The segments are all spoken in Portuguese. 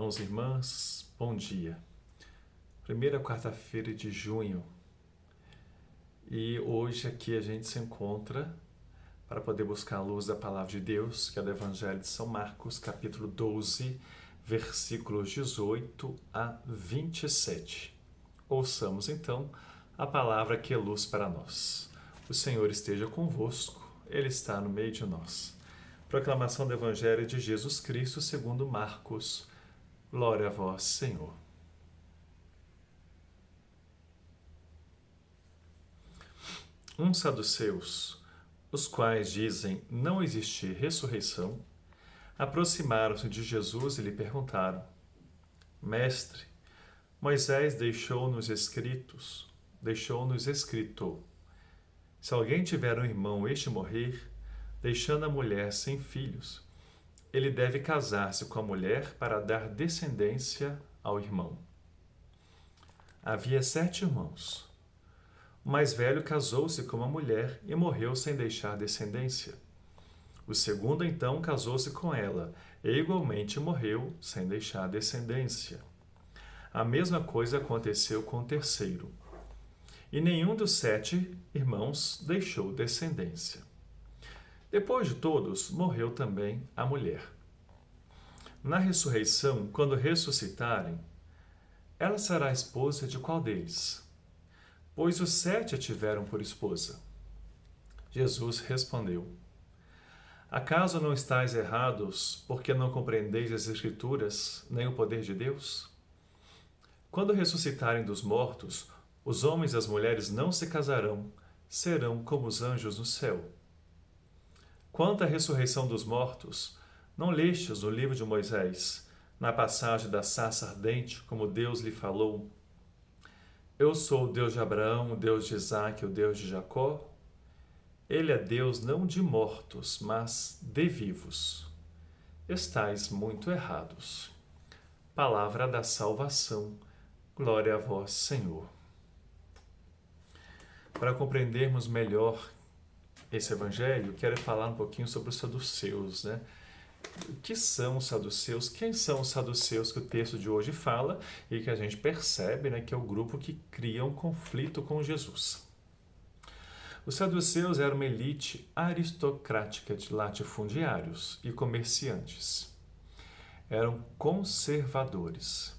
irmãos e irmãs, bom dia. Primeira quarta-feira de junho e hoje aqui a gente se encontra para poder buscar a luz da Palavra de Deus, que é do Evangelho de São Marcos, capítulo 12, versículos 18 a 27. Ouçamos então a palavra que é luz para nós. O Senhor esteja convosco, Ele está no meio de nós. Proclamação do Evangelho de Jesus Cristo segundo Marcos. Glória a vós, Senhor. Uns saduceus, os quais dizem não existir ressurreição, aproximaram-se de Jesus e lhe perguntaram: Mestre, Moisés deixou-nos escrito, se alguém tiver um irmão e este morrer, deixando a mulher sem filhos, ele deve casar-se com a mulher para dar descendência ao irmão. Havia 7 irmãos. O mais velho casou-se com uma mulher e morreu sem deixar descendência. O segundo, então, casou-se com ela e igualmente morreu sem deixar descendência. A mesma coisa aconteceu com o terceiro. E nenhum dos 7 irmãos deixou descendência. Depois de todos, morreu também a mulher. Na ressurreição, quando ressuscitarem, ela será esposa de qual deles? Pois os 7 a tiveram por esposa. Jesus respondeu: Acaso não estáis errados, porque não compreendeis as Escrituras, nem o poder de Deus? Quando ressuscitarem dos mortos, os homens e as mulheres não se casarão, serão como os anjos no céu. Quanto à ressurreição dos mortos, não lestes no livro de Moisés, na passagem da sarça ardente, como Deus lhe falou: Eu sou o Deus de Abraão, o Deus de Isaque, o Deus de Jacó? Ele é Deus não de mortos, mas de vivos. Estais muito errados. Palavra da salvação. Glória a vós, Senhor. Para compreendermos melhor esse evangelho, quero falar um pouquinho sobre os saduceus, né? O que são os saduceus? Quem são os saduceus que o texto de hoje fala e que a gente percebe, né, que é o grupo que cria um conflito com Jesus? Os saduceus eram uma elite aristocrática de latifundiários e comerciantes. Eram conservadores.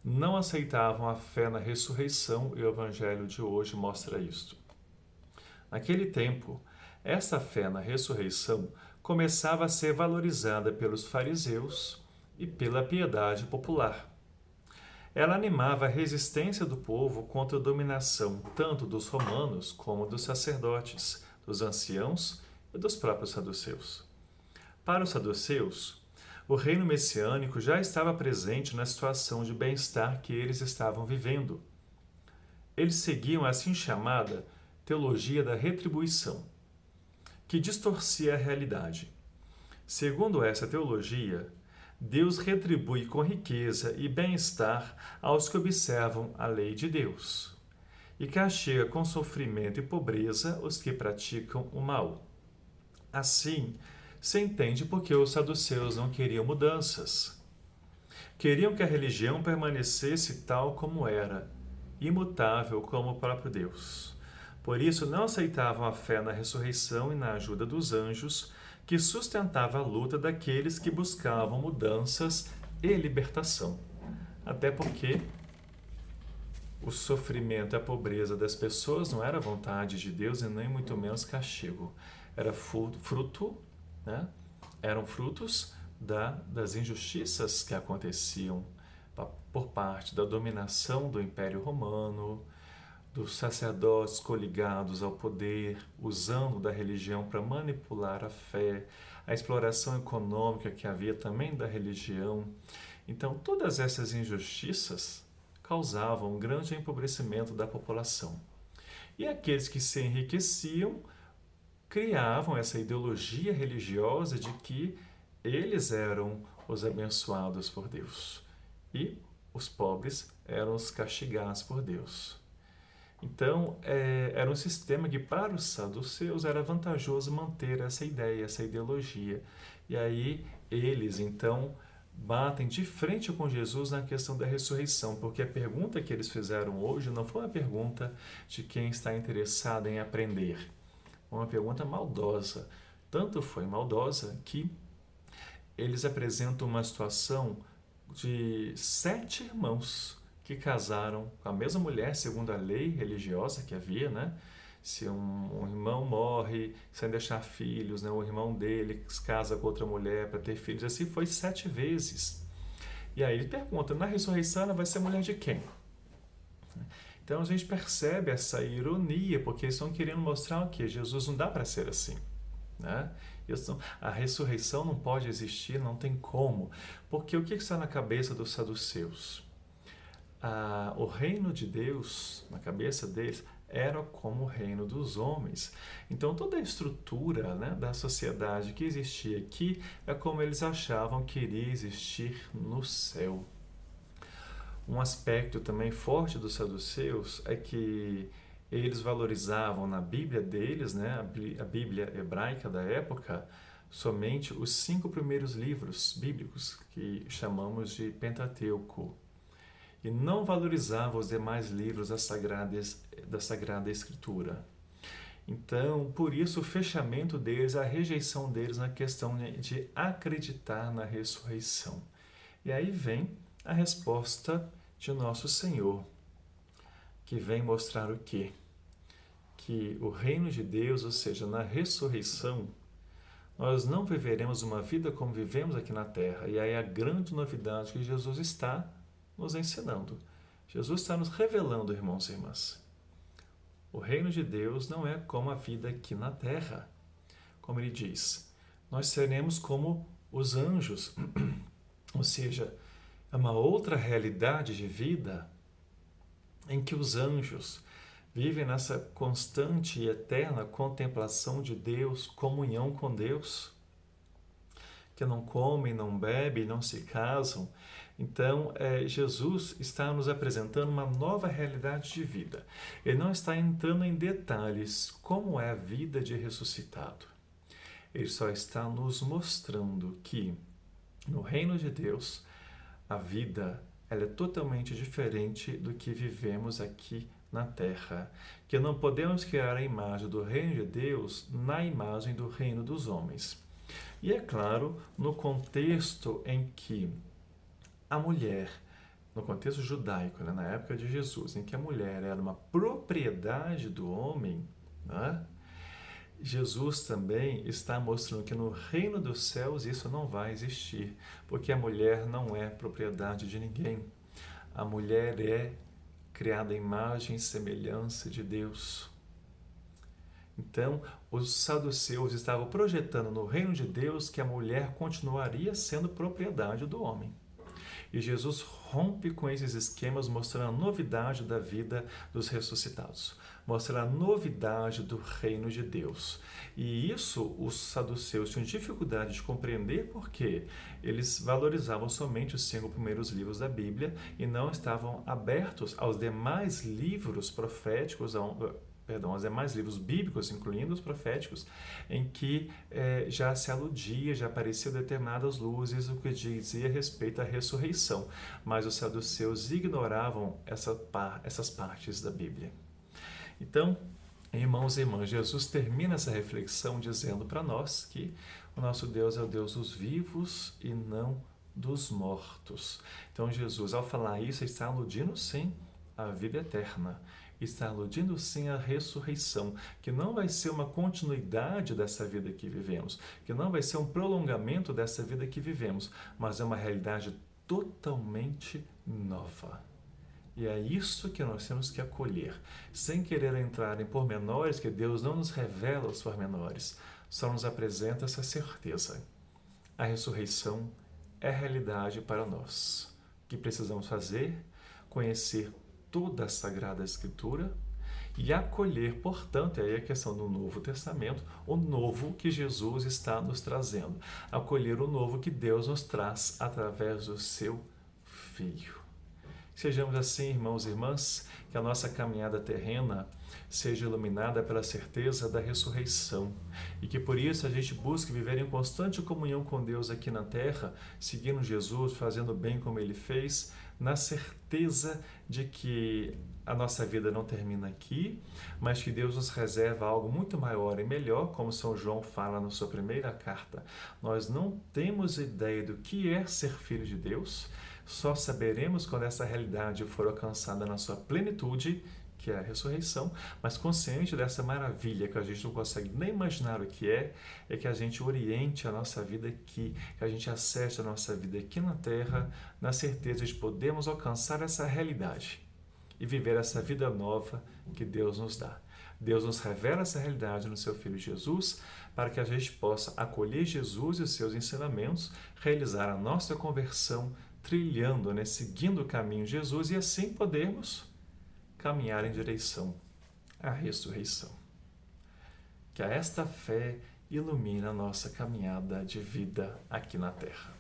Não aceitavam a fé na ressurreição e o evangelho de hoje mostra isto. Naquele tempo, essa fé na ressurreição começava a ser valorizada pelos fariseus e pela piedade popular. Ela animava a resistência do povo contra a dominação tanto dos romanos como dos sacerdotes, dos anciãos e dos próprios saduceus. Para os saduceus, o reino messiânico já estava presente na situação de bem-estar que eles estavam vivendo. Eles seguiam a assim chamada teologia da retribuição, que distorcia a realidade. Segundo essa teologia, Deus retribui com riqueza e bem-estar aos que observam a lei de Deus, e castiga com sofrimento e pobreza os que praticam o mal. Assim, se entende porque os saduceus não queriam mudanças. Queriam que a religião permanecesse tal como era, imutável como o próprio Deus. Por isso, não aceitavam a fé na ressurreição e na ajuda dos anjos, que sustentava a luta daqueles que buscavam mudanças e libertação. Até porque o sofrimento e a pobreza das pessoas não era vontade de Deus e nem muito menos castigo. Era fruto, né? Eram frutos das injustiças que aconteciam por parte da dominação do Império Romano, dos sacerdotes coligados ao poder, usando da religião para manipular a fé, a exploração econômica que havia também da religião. Então, todas essas injustiças causavam um grande empobrecimento da população. E aqueles que se enriqueciam criavam essa ideologia religiosa de que eles eram os abençoados por Deus e os pobres eram os castigados por Deus. Então, era um sistema que para os saduceus era vantajoso manter essa ideia, essa ideologia. E aí eles, então, batem de frente com Jesus na questão da ressurreição, porque a pergunta que eles fizeram hoje não foi uma pergunta de quem está interessado em aprender, uma pergunta maldosa. Tanto foi maldosa que eles apresentam uma situação de 7 irmãos que casaram com a mesma mulher, segundo a lei religiosa que havia, né? Se um irmão morre sem deixar filhos, né? O irmão dele casa com outra mulher para ter filhos, assim foi 7 vezes. E aí ele pergunta, na ressurreição ela vai ser mulher de quem? Então a gente percebe essa ironia, porque eles estão querendo mostrar o quê? Jesus não dá para ser assim, né? A ressurreição não pode existir, não tem como. Porque o que está na cabeça dos saduceus? O reino de Deus, na cabeça deles, era como o reino dos homens. Então toda a estrutura, né, da sociedade que existia aqui é como eles achavam que iria existir no céu. Um aspecto também forte dos saduceus é que eles valorizavam na Bíblia deles, né, a Bíblia hebraica da época, somente os 5 primeiros livros bíblicos, que chamamos de Pentateuco. E não valorizavam os demais livros da Sagrada Escritura. Então, por isso, o fechamento deles, a rejeição deles na questão de acreditar na ressurreição. E aí vem a resposta de nosso Senhor, que vem mostrar o quê? Que o reino de Deus, ou seja, na ressurreição, nós não viveremos uma vida como vivemos aqui na terra. E aí a grande novidade que Jesus está nos ensinando. Jesus está nos revelando, irmãos e irmãs. O reino de Deus não é como a vida aqui na terra. Como ele diz, nós seremos como os anjos, ou seja, é uma outra realidade de vida em que os anjos vivem nessa constante e eterna contemplação de Deus, comunhão com Deus, que não comem, não bebem, não se casam. Então, Jesus está nos apresentando uma nova realidade de vida. Ele não está entrando em detalhes como é a vida de ressuscitado. Ele só está nos mostrando que no reino de Deus, a vida ela é totalmente diferente do que vivemos aqui na terra. Que não podemos criar a imagem do reino de Deus na imagem do reino dos homens. E é claro, no contexto em que a mulher, no contexto judaico, né, na época de Jesus, em que a mulher era uma propriedade do homem, né, Jesus também está mostrando que no reino dos céus isso não vai existir, porque a mulher não é propriedade de ninguém. A mulher é criada à imagem e semelhança de Deus. Então, os saduceus estavam projetando no reino de Deus que a mulher continuaria sendo propriedade do homem. E Jesus rompe com esses esquemas, mostrando a novidade da vida dos ressuscitados, mostrando a novidade do reino de Deus. E isso os saduceus tinham dificuldade de compreender porque eles valorizavam somente os 5 primeiros livros da Bíblia e não estavam abertos aos demais livros proféticos, aos demais livros bíblicos, incluindo os proféticos, em que já se aludia, já apareciam determinadas luzes, o que dizia respeito à ressurreição. Mas os saduceus ignoravam essas partes da Bíblia. Então, irmãos e irmãs, Jesus termina essa reflexão dizendo para nós que o nosso Deus é o Deus dos vivos e não dos mortos. Então, Jesus, ao falar isso, está aludindo, sim, à vida eterna. Está aludindo sim à ressurreição, que não vai ser uma continuidade dessa vida que vivemos, que não vai ser um prolongamento dessa vida que vivemos, mas é uma realidade totalmente nova. E é isso que nós temos que acolher, sem querer entrar em pormenores, que Deus não nos revela os pormenores, só nos apresenta essa certeza. A ressurreição é realidade para nós. O que precisamos fazer? Conhecer toda a Sagrada Escritura e acolher, portanto, aí a questão do Novo Testamento, o novo que Jesus está nos trazendo. Acolher o novo que Deus nos traz através do seu Filho. Sejamos assim, irmãos e irmãs, que a nossa caminhada terrena seja iluminada pela certeza da ressurreição e que por isso a gente busque viver em constante comunhão com Deus aqui na terra, seguindo Jesus, fazendo bem como Ele fez, na certeza de que a nossa vida não termina aqui, mas que Deus nos reserva algo muito maior e melhor, como São João fala na sua primeira carta. Nós não temos ideia do que é ser filho de Deus, só saberemos quando essa realidade for alcançada na sua plenitude, que é a ressurreição, mas consciente dessa maravilha que a gente não consegue nem imaginar o que é que a gente oriente a nossa vida aqui, que a gente acesse a nossa vida aqui na Terra, na certeza de podermos alcançar essa realidade e viver essa vida nova que Deus nos dá. Deus nos revela essa realidade no seu Filho Jesus, para que a gente possa acolher Jesus e os seus ensinamentos, realizar a nossa conversão, trilhando, seguindo o caminho de Jesus e assim podermos caminhar em direção à ressurreição. Que esta fé ilumine a nossa caminhada de vida aqui na terra.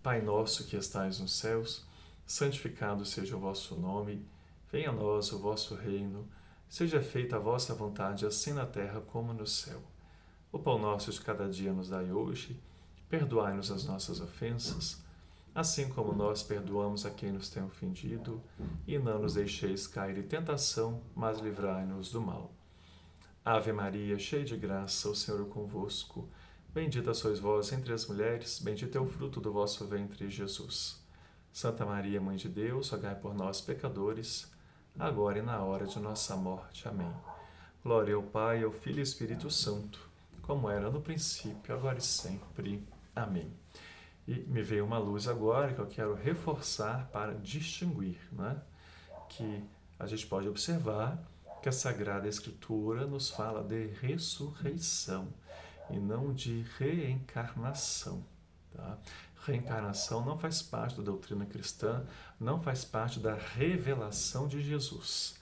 Pai nosso que estais nos céus, santificado seja o vosso nome, venha a nós o vosso reino, seja feita a vossa vontade, assim na terra como no céu. O pão nosso de cada dia nos dai hoje, perdoai-nos as nossas ofensas, assim como nós perdoamos a quem nos tem ofendido, e não nos deixeis cair em tentação, mas livrai-nos do mal. Ave Maria, cheia de graça, o Senhor é convosco. Bendita sois vós entre as mulheres, bendito é o fruto do vosso ventre, Jesus. Santa Maria, Mãe de Deus, rogai por nós, pecadores, agora e na hora de nossa morte. Amém. Glória ao Pai, ao Filho e ao Espírito Santo, como era no princípio, agora e sempre. Amém. E me veio uma luz agora que eu quero reforçar para distinguir, que a gente pode observar que a Sagrada Escritura nos fala de ressurreição e não de reencarnação. Tá? Reencarnação não faz parte da doutrina cristã, não faz parte da revelação de Jesus.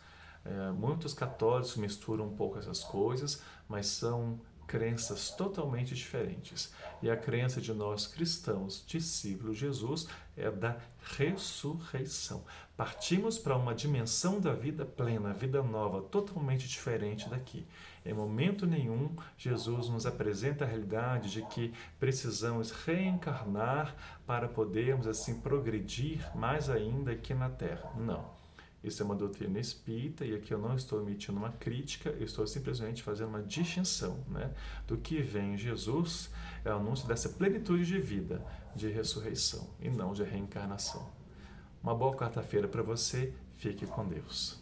Muitos católicos misturam um pouco essas coisas, mas são crenças totalmente diferentes. E a crença de nós cristãos, discípulos de Jesus, é da ressurreição. Partimos para uma dimensão da vida plena, vida nova, totalmente diferente daqui. Em momento nenhum, Jesus nos apresenta a realidade de que precisamos reencarnar para podermos assim progredir mais ainda aqui na Terra. Não. Isso é uma doutrina espírita e aqui eu não estou emitindo uma crítica, eu estou simplesmente fazendo uma distinção do que vem em Jesus, é o anúncio dessa plenitude de vida, de ressurreição e não de reencarnação. Uma boa quarta-feira para você, fique com Deus.